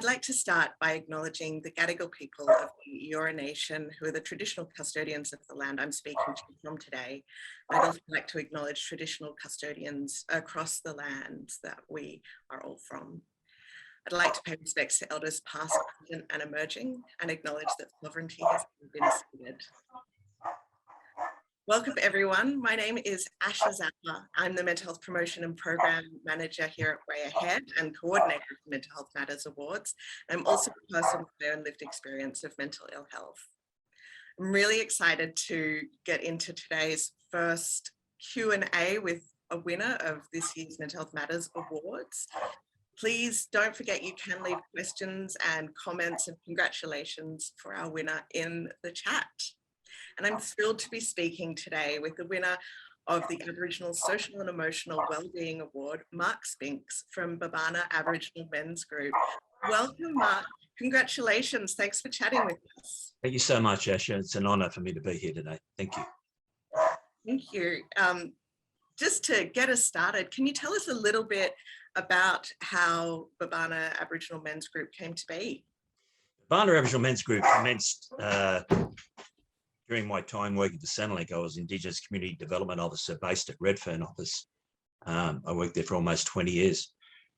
I'd like to start by acknowledging the Gadigal people of the Eora Nation, who are the traditional custodians of the land I'm speaking to you from today. I'd also like to acknowledge traditional custodians across the lands that we are all from. I'd like to pay respects to elders past, present and emerging, and acknowledge that sovereignty has been ceded. Welcome everyone. My name is Asha Zappa. I'm the Mental Health Promotion and Program Manager here at Way Ahead and Coordinator of the Mental Health Matters Awards. I'm also a person with my own lived experience of mental ill health. I'm really excited to get into today's first Q&A with a winner of this year's Mental Health Matters Awards. Please don't forget you can leave questions and comments and congratulations for our winner in the chat. And I'm thrilled to be speaking today with the winner of the Aboriginal Social and Emotional Wellbeing Award, Mark Spinks from Babana Aboriginal Mens Group. Welcome, Mark. Congratulations. Thanks for chatting with us. Thank you so much, Asha. It's an honour for me to be here today. Thank you. Thank you. Just to get us started, can you tell us a little bit about how Babana Aboriginal Mens Group came to be? Babana Aboriginal Mens Group commenced during my time working for Centrelink. I was Indigenous Community Development Officer based at Redfern office. I worked there for almost 20 years.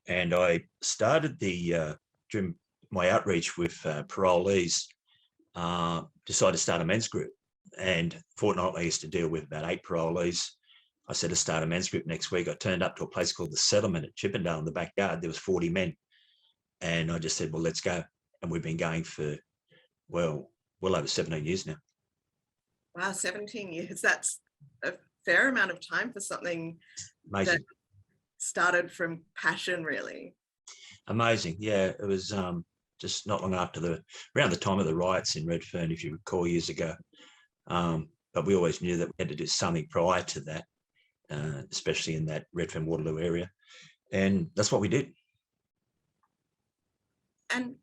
And I started during my outreach with parolees, decided to start a men's group. And fortnightly I used to deal with about 8 parolees. I said to start a men's group next week. I turned up to a place called the Settlement at Chippendale in the backyard. There was 40 men. And I just said, well, let's go. And we've been going for, well over 17 years now. Wow, 17 years. That's a fair amount of time for something Amazing. That started from passion, really. Amazing. Yeah, it was just not long after around the time of the riots in Redfern, if you recall, years ago. But we always knew that we had to do something prior to that, especially in that Redfern Waterloo area. And that's what we did. And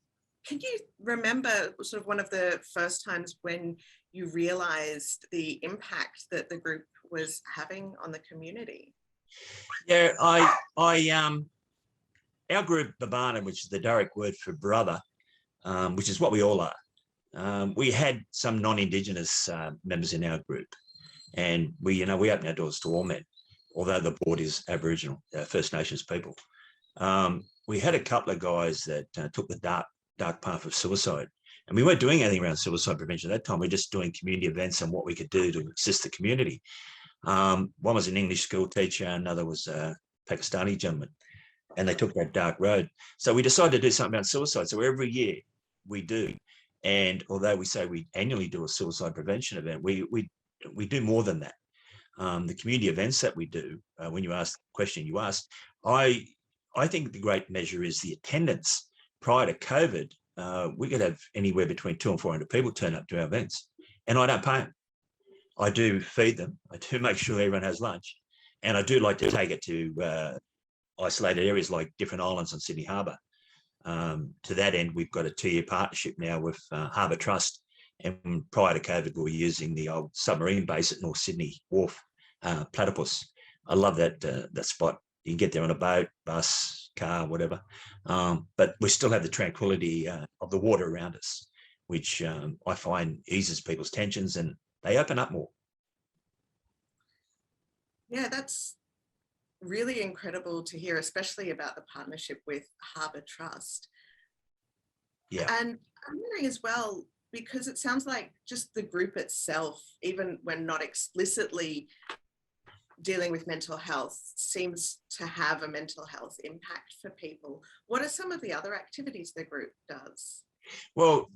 can you remember sort of one of the first times when you realised the impact that the group was having on the community? Yeah, our group, Babana, which is the Dharug word for brother, which is what we all are. We had some non-Indigenous members in our group, and we open our doors to all men, although the board is Aboriginal, First Nations people. We had a couple of guys that took the dark path of suicide. And we weren't doing anything around suicide prevention at that time. We were just doing community events and what we could do to assist the community. One was an English school teacher, another was a Pakistani gentleman, and they took that dark road. So we decided to do something about suicide. So every year we do. And although we say we annually do a suicide prevention event, we do more than that. The community events that we do, when you ask the question you asked, I think the great measure is the attendance. Prior to COVID, we could have anywhere between 200 and 400 people turn up to our events, and I don't pay them. I do feed them. I do make sure everyone has lunch, and I do like to take it to isolated areas like different islands on Sydney Harbour. To that end, we've got a 2-year partnership now with Harbour Trust, and prior to COVID, we were using the old submarine base at North Sydney Wharf, Platypus. I love that spot. You can get there on a boat, bus, car, whatever. But we still have the tranquility of the water around us, which I find eases people's tensions and they open up more. Yeah, that's really incredible to hear, especially about the partnership with Harbour Trust. Yeah. And I'm wondering as well, because it sounds like just the group itself, even when not explicitly dealing with mental health, seems to have a mental health impact for people. What are some of the other activities the group does? Well,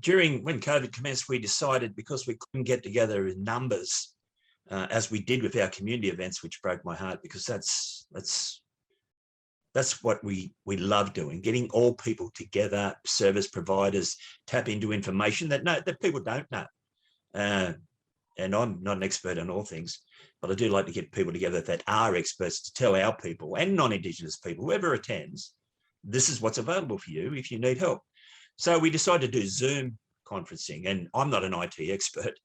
when COVID commenced, we decided, because we couldn't get together in numbers, as we did with our community events, which broke my heart, because that's what we love doing, getting all people together, service providers, tap into information that people don't know. And I'm not an expert on all things, but I do like to get people together that are experts to tell our people and non-Indigenous people, whoever attends, this is what's available for you if you need help. So we decided to do Zoom conferencing, and I'm not an IT expert.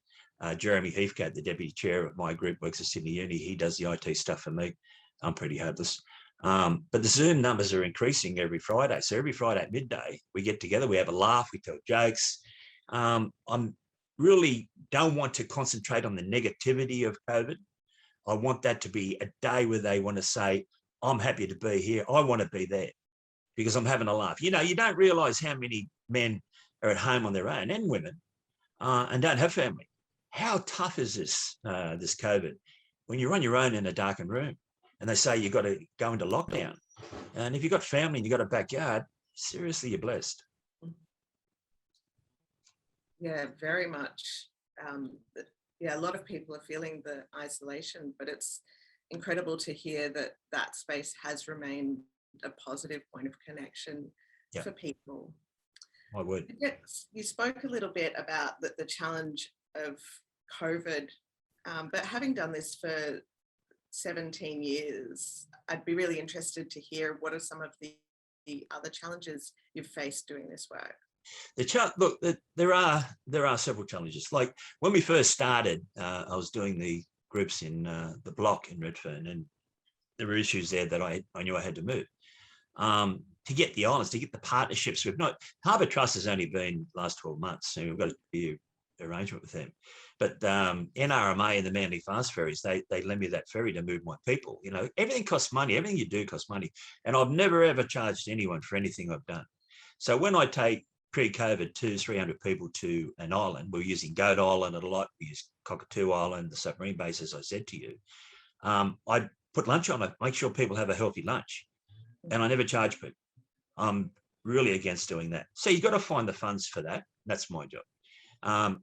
Jeremy Heathcote, the deputy chair of my group, works at Sydney Uni. He does the IT stuff for me. I'm pretty hopeless. But the Zoom numbers are increasing every Friday. So every Friday at midday, we get together, we have a laugh, we tell jokes. I'm really don't want to concentrate on the negativity of COVID. I want that to be a day where they want to say, I'm happy to be here. I want to be there because I'm having a laugh. You know, you don't realize how many men are at home on their own and women and don't have family. How tough is this COVID when you're on your own in a darkened room and they say you've got to go into lockdown? And if you've got family and you've got a backyard, seriously, you're blessed. Yeah, very much. Yeah, a lot of people are feeling the isolation, but it's incredible to hear that that space has remained a positive point of connection for people. I would. Yes, you spoke a little bit about the challenge of COVID, but having done this for 17 years, I'd be really interested to hear what are some of the other challenges you've faced doing this work. Look, there are several challenges. Like when we first started, I was doing the groups in the block in Redfern, and there were issues there that I knew I had to move. To get the islands, to get the partnerships with Harbour Trust has only been last 12 months, so we've got to do arrangement with them. But NRMA and the Manly Fast Ferries, they lend me that ferry to move my people. You know, everything costs money. Everything you do costs money. And I've never, ever charged anyone for anything I've done. So when I take pre-COVID 200-300 people to an island, we're using Goat Island a lot. We use Cockatoo Island, the submarine base, as I said to you. I put lunch on it, make sure people have a healthy lunch. And I never charge people. I'm really against doing that. So you've got to find the funds for that. That's my job.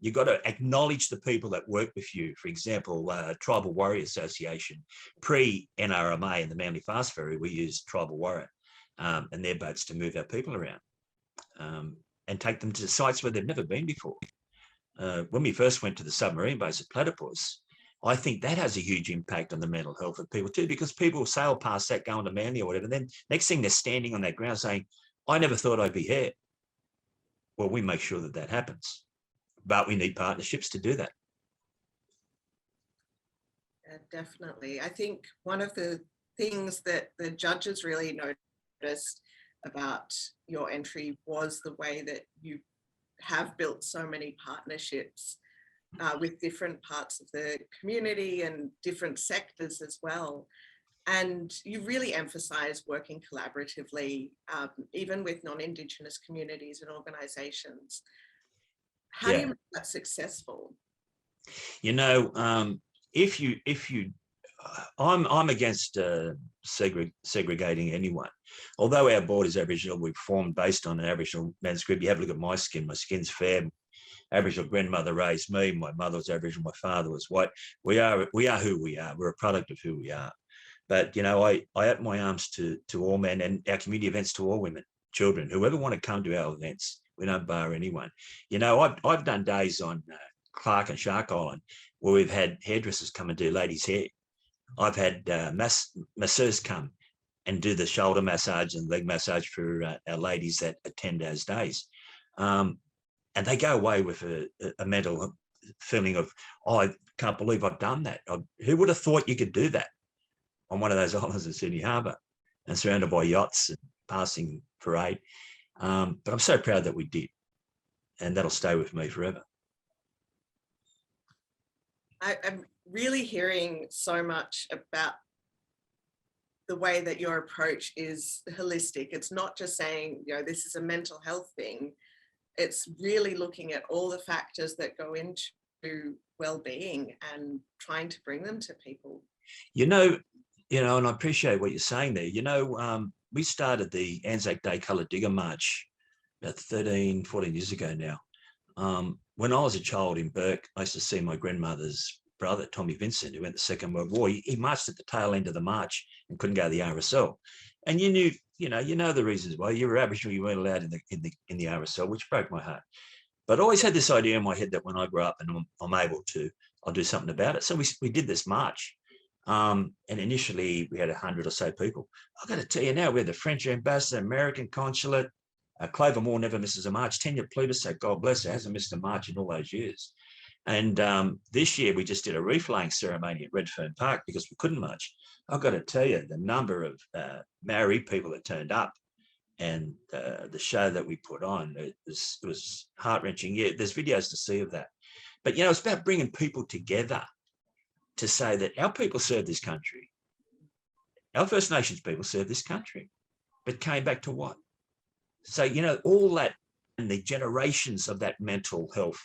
You've got to acknowledge the people that work with you. For example, Tribal Warrior Association, pre-NRMA and the Manly Fast Ferry, we use Tribal Warrior and their boats to move our people around and take them to sites where they've never been before. When we first went to the submarine base at Platypus, I think that has a huge impact on the mental health of people too, because people sail past that going to Manly or whatever. And then next thing they're standing on that ground saying, I never thought I'd be here. Well, we make sure that that happens, but we need partnerships to do that. Yeah, definitely. I think one of the things that the judges really noticed about your entry was the way that you have built so many partnerships with different parts of the community and different sectors as well. And you really emphasize working collaboratively, even with non-Indigenous communities and organizations. How do you make that successful? You know, I'm against segregating anyone. Although our board is Aboriginal, we've formed based on an Aboriginal men's group. You have a look at my skin. My skin's fair. Aboriginal grandmother raised me. My mother was Aboriginal. My father was white. We are who we are. We're a product of who we are. But, you know, I open my arms to all men and our community events to all women, children, whoever want to come to our events. We don't bar anyone. You know, I've done days on Clark and Shark Island where we've had hairdressers come and do ladies' hair. I've had masseurs come and do the shoulder massage and leg massage for our ladies that attend those days. And they go away with a mental feeling of, oh, I can't believe I've done that. Who would have thought you could do that on one of those islands in Sydney Harbour and surrounded by yachts and passing parade? But I'm so proud that we did. And that'll stay with me forever. I'm really hearing so much about the way that your approach is holistic. It's not just saying, you know, this is a mental health thing. It's really looking at all the factors that go into well-being and trying to bring them to people. You know, and I appreciate what you're saying there. You know, we started the Anzac Day Colour Digger March about 13, 14 years ago now. When I was a child in Burke, I used to see my grandmother's brother, Tommy Vincent, who went to the Second World War. He marched at the tail end of the march and couldn't go to the RSL. And you know the reasons why. You were Aboriginal, you weren't allowed in the RSL, which broke my heart. But I always had this idea in my head that when I grow up and I'm able to, I'll do something about it. So we did this march. And initially we had 100 or so people. I've got to tell you now, we're the French ambassador, American consulate. Clover Moore never misses a march. Tanya Plutus, so God bless her, hasn't missed a march in all those years. And this year we just did a reef-laying ceremony at Redfern Park because we couldn't march. I've got to tell you, the number of Maori people that turned up and the show that we put on, it was heart-wrenching. Yeah, there's videos to see of that. But, you know, it's about bringing people together to say that our people serve this country. Our First Nations people serve this country, but came back to what? So, you know, all that and the generations of that mental health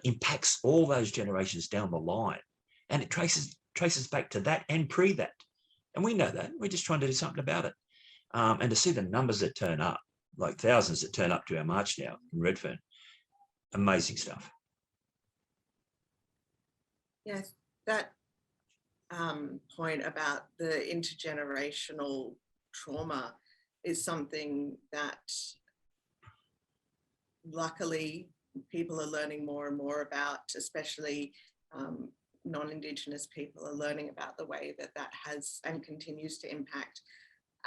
impacts all those generations down the line. And it traces back to that and pre that. And we know that. We're just trying to do something about it. And to see the numbers that turn up, like thousands that turn up to our march now in Redfern, amazing stuff. Yes, that point about the intergenerational trauma is something that luckily people are learning more and more about, especially non-Indigenous people are learning about the way that that has and continues to impact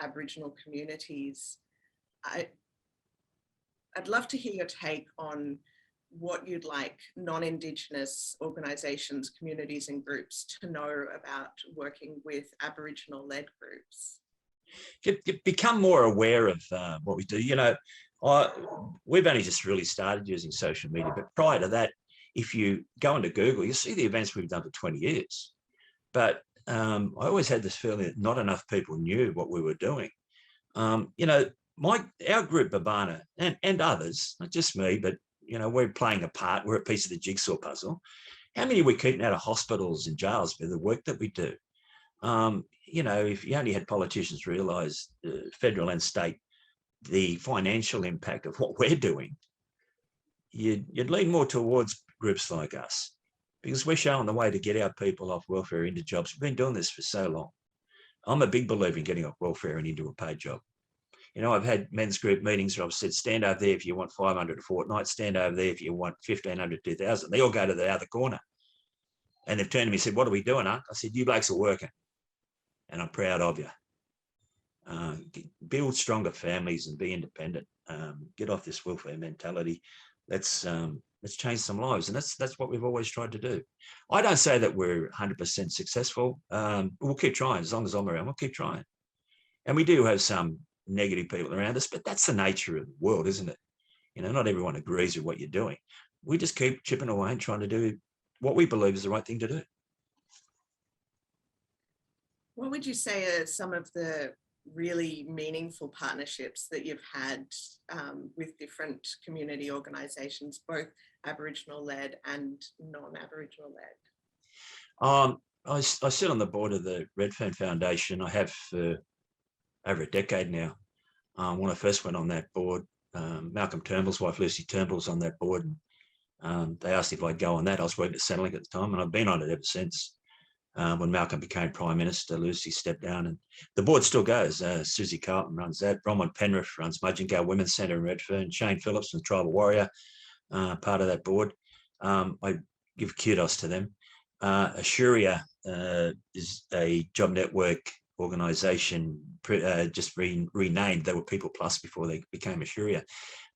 Aboriginal communities. I'd love to hear your take on what you'd like non-Indigenous organisations, communities and groups to know about working with Aboriginal-led groups. You become more aware of what we do. You know, we've only just really started using social media, but prior to that, if you go into Google, you see the events we've done for 20 years. But I always had this feeling that not enough people knew what we were doing. You know, our group, Babana, and others, not just me, but, you know, we're playing a part. We're a piece of the jigsaw puzzle. How many are we keeping out of hospitals and jails for the work that we do? You know, if you only had politicians realise, federal and state, the financial impact of what we're doing, you'd lean more towards groups like us because we're showing the way to get our people off welfare into jobs. We've been doing this for so long. I'm a big believer in getting off welfare and into a paid job. You know, I've had men's group meetings where I've said, stand over there if you want 500 a fortnight, stand over there if you want 1,500, 2,000. They all go to the other corner. And they've turned to me and said, what are we doing, Unc? I said, you blokes are working. And I'm proud of you. Build stronger families and be independent. Get off this welfare mentality. Let's change some lives. And that's what we've always tried to do. I don't say that we're 100% successful. We'll keep trying. As long as I'm around, we'll keep trying. And we do have some negative people around us, but that's the nature of the world, isn't it? You know, not everyone agrees with what you're doing. We just keep chipping away and trying to do what we believe is the right thing to do. What would you say are some of the really meaningful partnerships that you've had with different community organisations, both Aboriginal-led and non-Aboriginal-led? I sit on the board of the Redfern Foundation. I have for over a decade now. When I first went on that board, Malcolm Turnbull's wife, Lucy Turnbull, was on that board. And they asked if I'd go on that. I was working at Centrelink at the time, and I've been on it ever since. When Malcolm became Prime Minister, Lucy stepped down, and the board still goes. Susie Carlton runs that. Bronwyn Penrith runs Mudgingale Women's Centre in Redfern. Shane Phillips from Tribal Warrior, part of that board. I give kudos to them. Assuria is a job network organisation, just renamed. They were People Plus before they became Assuria.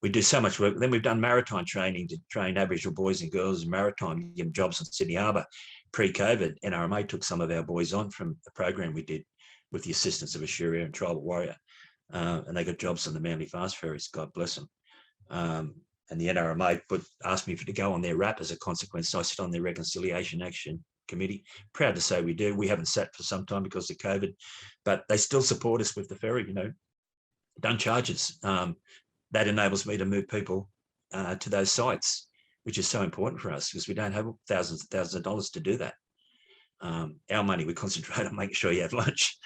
We do so much work. Then we've done maritime training to train Aboriginal boys and girls in maritime, give them jobs on Sydney Harbour. Pre-COVID, NRMA took some of our boys on from the program we did with the assistance of Assuria and Tribal Warrior, and they got jobs on the Manly Fast Ferries, God bless them. And the NRMA asked me to go on their RAP as a consequence, so I sit on their Reconciliation Action Committee. Proud to say we do. We haven't sat for some time because of COVID, but they still support us with the ferry, you know, done charges. That enables me to move people to those sites, which is so important for us because we don't have thousands and thousands of dollars to do that. Our money, we concentrate on making sure you have lunch.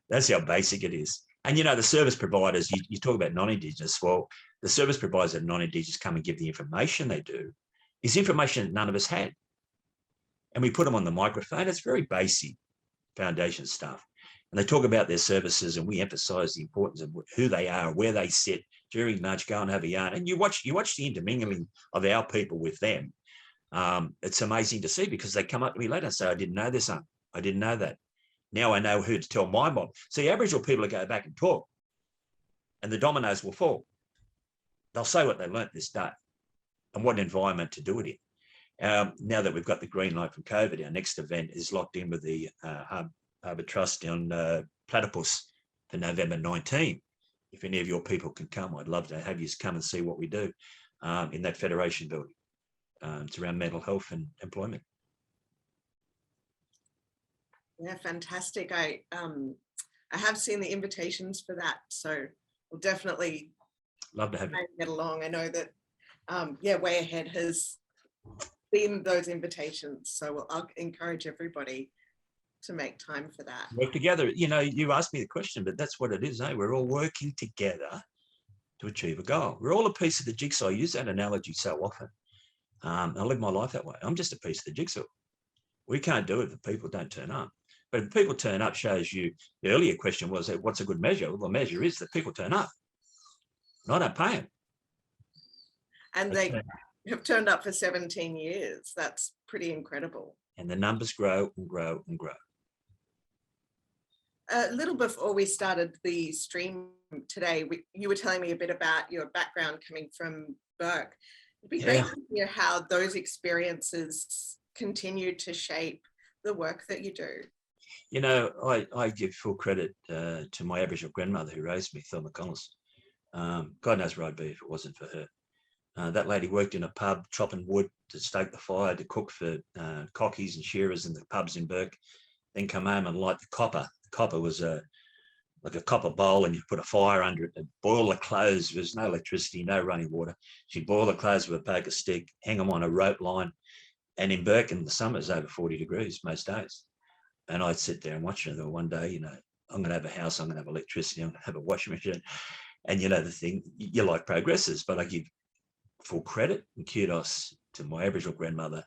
That's how basic it is. And, you know, the service providers, you talk about non-Indigenous. Well, the service providers that non-Indigenous come and give the information they do is information that none of us had. And we put them on the microphone. It's very basic foundation stuff. And they talk about their services, and we emphasise the importance of who they are, where they sit during lunch, go and have a yarn. And you watch the intermingling of our people with them. It's amazing to see because they come up to me later and say, I didn't know this, I didn't know that. Now I know who to tell my mob. See, Aboriginal people will go back and talk, and the dominoes will fall. They'll say what they learnt this day and what environment to do it in. Now that we've got the green light from COVID, our next event is locked in with the Harbour Trust on Platypus for November 19. If any of your people can come, I'd love to have you come and see what we do in that Federation building. It's around mental health and employment. Yeah, fantastic. I have seen the invitations for that, so we'll definitely love to have you. Get along. I know that Way Ahead has seen those invitations, so I'll encourage everybody to make time for that. Work together. You know, you asked me the question, but that's what it is. Eh? We're all working together to achieve a goal. We're all a piece of the jigsaw. I use that analogy so often. I live my life that way. I'm just a piece of the jigsaw. We can't do it if people don't turn up. But if people turn up, shows you, the earlier question was, what's a good measure? Well, the measure is that people turn up. And I don't pay them. And they have turned up for 17 years. That's pretty incredible. And the numbers grow and grow and grow. A little before we started the stream today, you were telling me a bit about your background coming from Burke. It'd be great to hear how those experiences continue to shape the work that you do. You know, I give full credit to my Aboriginal grandmother who raised me, Thelma Collins. God knows where I'd be if it wasn't for her. That lady worked in a pub chopping wood to stoke the fire, to cook for cockies and shearers in the pubs in Burke, then come home and light the copper. The copper was like a copper bowl, and you put a fire under it and boil the clothes. There's no electricity, no running water. She'd boil the clothes with a poker stick, hang them on a rope line. And in Burke in the summer, it's over 40 degrees most days. And I'd sit there and watch her. One day, you know, I'm going to have a house, I'm going to have electricity, I'm going to have a washing machine. And, you know, the thing, you like progresses, but I give full credit and kudos to my Aboriginal grandmother.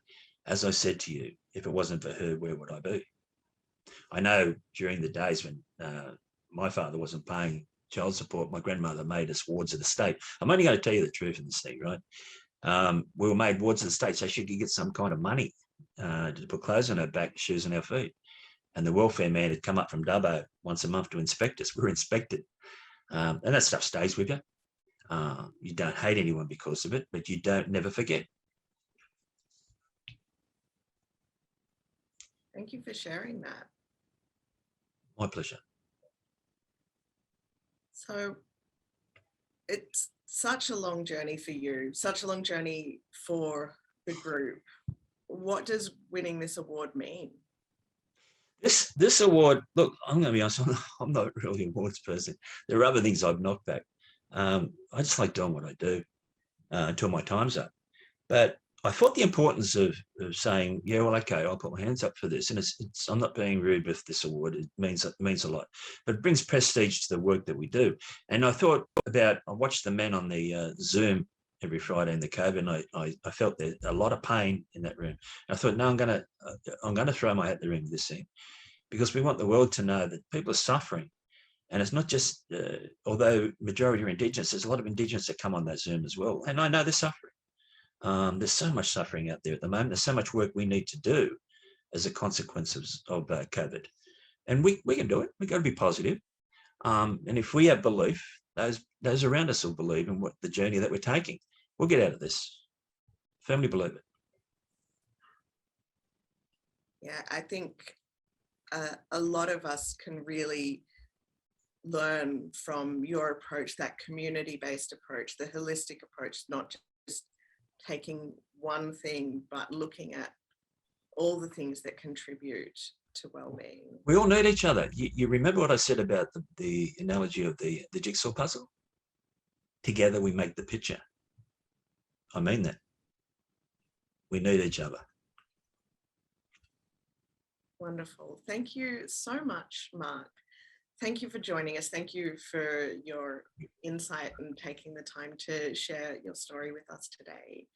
As I said to you, if it wasn't for her, where would I be? I know during the days when my father wasn't paying child support, my grandmother made us wards of the state. I'm only going to tell you the truth in this thing, right? We were made wards of the state so she could get some kind of money to put clothes on her back, shoes on our feet. And the welfare man had come up from Dubbo once a month to inspect us. We were inspected. And that stuff stays with you. You don't hate anyone because of it, but you don't never forget. Thank you for sharing that. My pleasure. So it's such a long journey for you, such a long journey for the group. What does winning this award mean? This award, look, I'm going to be honest, I'm not really an awards person. There are other things I've knocked back. I just like doing what I do until my time's up. But I thought the importance of saying, yeah, well, okay, I'll put my hands up for this. And I'm not being rude with this award. It means a lot. But it brings prestige to the work that we do. And I thought I watched the men on the Zoom every Friday in the COVID, and I felt there a lot of pain in that room. And I thought, no, I'm going to throw my hat in the ring with this thing, because we want the world to know that people are suffering. And it's not just, although majority are Indigenous, there's a lot of Indigenous that come on that Zoom as well. And I know they're suffering. There's so much suffering out there at the moment. There's so much work we need to do as a consequence of COVID. And we can do it. We've got to be positive. And if we have belief, those around us will believe in what the journey that we're taking. We'll get out of this. Firmly believe it. Yeah, I think a lot of us can really learn from your approach, that community-based approach, the holistic approach, not just taking one thing, but looking at all the things that contribute to well-being. We all need each other. You remember what I said about the analogy of the jigsaw puzzle? Together we make the picture. I mean that. We need each other. Wonderful. Thank you so much, Mark. Thank you for joining us. Thank you for your insight and taking the time to share your story with us today.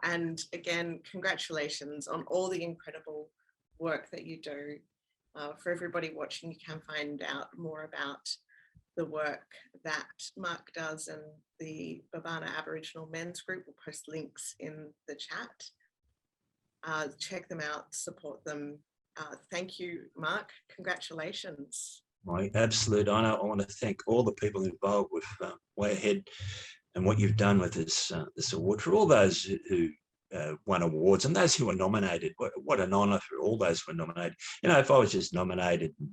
And again, congratulations on all the incredible work that you do. For everybody watching, you can find out more about the work that Mark does, and the Babana Aboriginal Mens Group. We'll post links in the chat. Check them out, support them. Thank you, Mark. Congratulations. My absolute honour. I want to thank all the people involved with Way Ahead and what you've done with this award. For all those who won awards, and those who were nominated. What an honour for all those who were nominated. You know, if I was just nominated and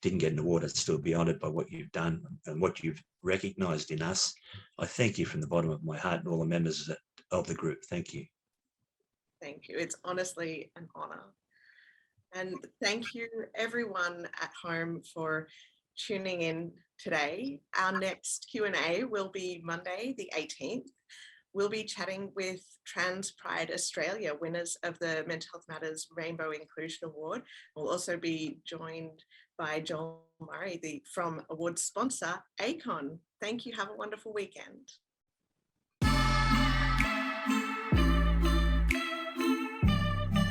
didn't get an award, I'd still be honoured by what you've done and what you've recognised in us. I thank you from the bottom of my heart and all the members of the group. Thank you. Thank you. It's honestly an honour. And thank you everyone at home for tuning in today. Our next Q&A will be Monday the 18th. We'll be chatting with Trans Pride Australia, winners of the Mental Health Matters Rainbow Inclusion Award. We'll also be joined by Joel Murray from award sponsor ACON. Thank you. Have a wonderful weekend.